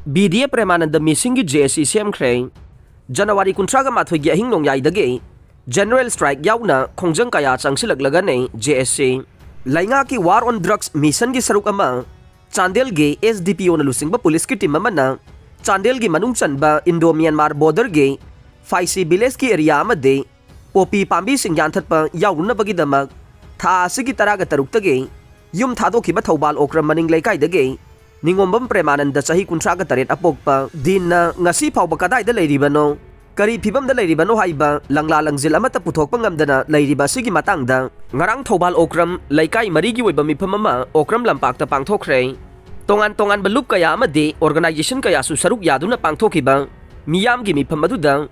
BDF Premananda Missing JSC Semkre January Kuntraga Mathogi Hinglong Yaidage General Strike Yauna Kongjang Kaya Changsilak Lagane JSC Lainga ki War on Drugs Mission gi saruk ama Chandel ge SDPO na lusingba police ki team amana Chandel gi manung chanba Indo Myanmar border ge Faisi village ki area amade Popi pambi sing yanthat pa yauna bagidamak tha sigi taraga taruk tage yum thado ki ba thobal okram maning laikai dage Ningombam Premananda sahi kuntraga taret apokpa din na ngasi phawba kadai da leiribano kari phibam da leiribano haiba langla langjil amata puthokpa ngamdana leiriba sigi matangda ngarang thobal okram laikai marigi oiba mifam ama okram lampakta pangthokre tongan balup kaya amade organization kaya su saruk yaduna pangthokiba miyam gi mifam aduda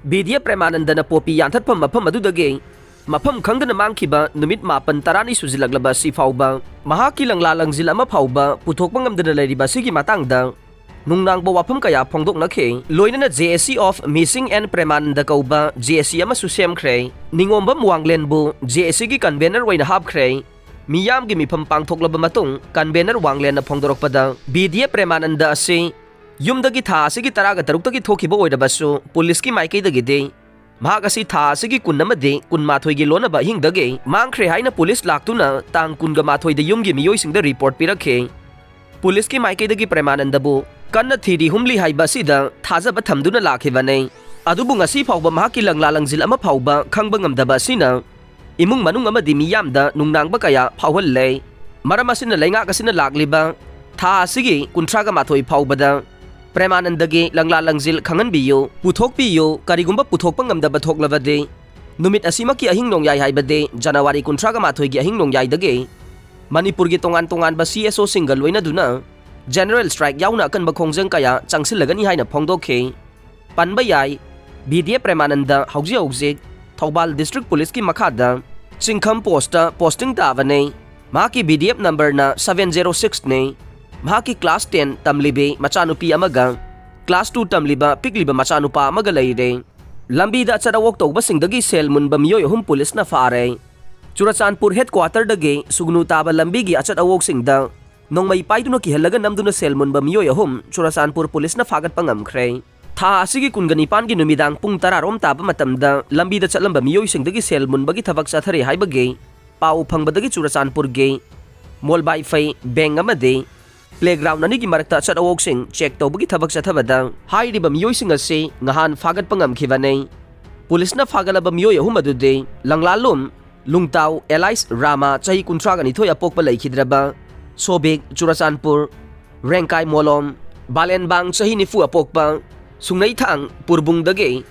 BDF Premananda na popi yanthatpam mafam adudage mafam khangdana mangkiba numit mapan tarani sujilaglaba si phawba mahaki langlalang zil ama phawba puthokpa ngamdana leiriba sigi matangda nungnangba wafam kaya phongdoknakhe loinana JSC of Missing and Premananda kauba JSC ama su semkhre ningombam wanglenbu JSC gi convener oina hapkhre miyam gi mifam pangthoklaba matung convener wanglen na phongdorokpada BDF Premananda ase yumdagi tha asigi taraga taruktagi thokiba oidabasu police ki maikaidagi de Mahagasi tha sigi kunnamade kunmathoi gi lonaba hingdage mangkhre haina police laktuna tang kunga mathoi de yumgi miyoi singda report pirakhe police ki maikaidagi Premanandabu kanna thiri humli haiba sida thajaba thamduna lakhibane adubu ngasi phawba mahaki langlalangjil ama phawba khangba ngamdaba sina imung manung amadi miyamda nungnangba kaya phawhalle maram asina lainga kasina lakliba tha sigi kuntraga mathoi phawbada Premanandage langlalangjil khanganbiyo puthokpiyo karigumba puthokpa ngamdaba thoklabade numit asimaki ahinglong yai haibade January 18 gi ahinglong yai dage Manipur gi tongan ba CSO single loina duna General Strike yauna kan ba khongjang kaya changsilagani haina phongdokhe panba yai BDF Premananda hauji Thobal District Police ki makhada Chingkham posta posting tavane maki BDF number na 706 ne Mahaki class 10 tamlibe machanupi amaga class 2 tamliba pikliba machanupa amaga leire lambi da charawok tawba singdagi selmun bamiyoy hum police na fare Churachandpur headquarter dage sugnu taba lambi gi achat awok singda nongmai paiduna ki helaga namduna selmun bamiyoy hum Churachandpur police na fagat pangamkhre tha asigi kungani pan gi numidang pung tararom taba matamda lambi da chatlamba miyoy singdagi selmun bagi thabak sathare haibage pau phangbadagi Churachandpur ge molbai fai beng amade Playground nani ki marakta chat awok sing check tawbagi thabak chathabada hairiba miyoy sing ase ngahan fagat pangamkhibane police na fagalaba miyoy ahum adude langlalum lungtaw Elise Rama chahi 19 apokpa laikhidraba Sobek Churachandpur Rengkai Molom Balenbang chahi nifu apokpa sungnai thang purbung dage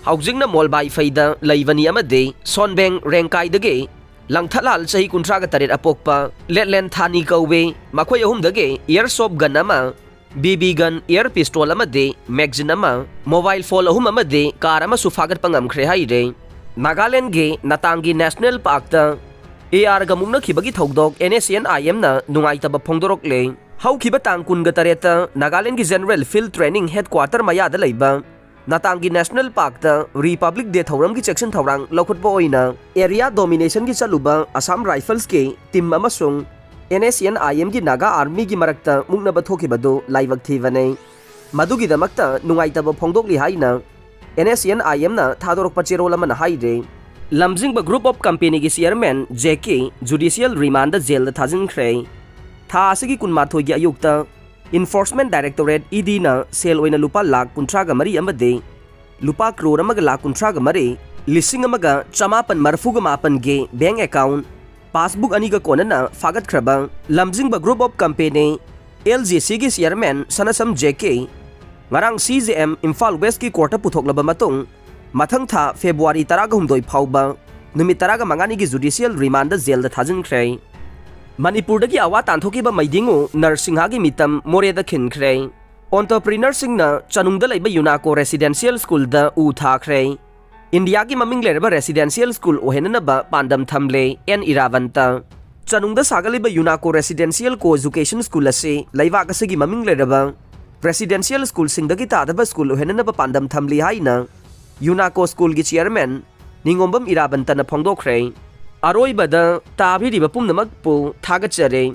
haujingna molbai faida laivani amade Sonbeng Rengkai dage Langthalal chahi 19 apokpa Letlen Thani kauwe makhoi ahum dage airsoft gun ama BB gun air pistol amade magazine ama mobile phone ahum amade car ama sufagat pangamkhre haire Nagaland ge Natangi National Park ta AR gamungna khibagi thogdok NSNIM na nungaitaba phongdorokle haukiba tangkun ga tareta Nagaland gi General Field Training Headquarter mayada leiba Natangi National Park ta Republic Day thauram gi section thaurang lokhutba oina area domination gi chaluba Assam Rifles ke team amasung NSNIM gi Naga Army gi marakta mungnaba thokibado laibak thivane madugi damakta nungaitaba phongdokli haina NSNIM na thadorokpa cherolama na haide lamjingba group of company gi chairman JK judicial remand jail da thajinkhre tha asigi kunmathoi gi ayukta Enforcement Directorate ED na sel oina lupa lakh 13 amade lupa crore amaga lakh 13 lising amaga chamapan marfuga mapan ge bank account passbook aniga konana fagat khraba lamjingba group of company LGC gi chairman sanasam JK ngarang CJM Imphal West ki court puthoklaba matung mathang tha February 12 phawba numit 15 gi judicial remand jail da thajinkhre Manipur dagi awa tanthokiba maidingu nursingha gi mitam more da khinkhre entrepreneur singna chanungda leiba UNACO residential school da u thakre India gi maming lerba residential school ohenana ba pandam thamle N Iravanta chanungda sagaliba UNACO residential co education school ase leiwa ka sigi maming lerba residential school singdagi tadaba school ohenana ba pandam thamli haina UNACO school gi chairman ningombam Iravanta na phongdokre Aroibada tabiriba pumnamakpu thagachare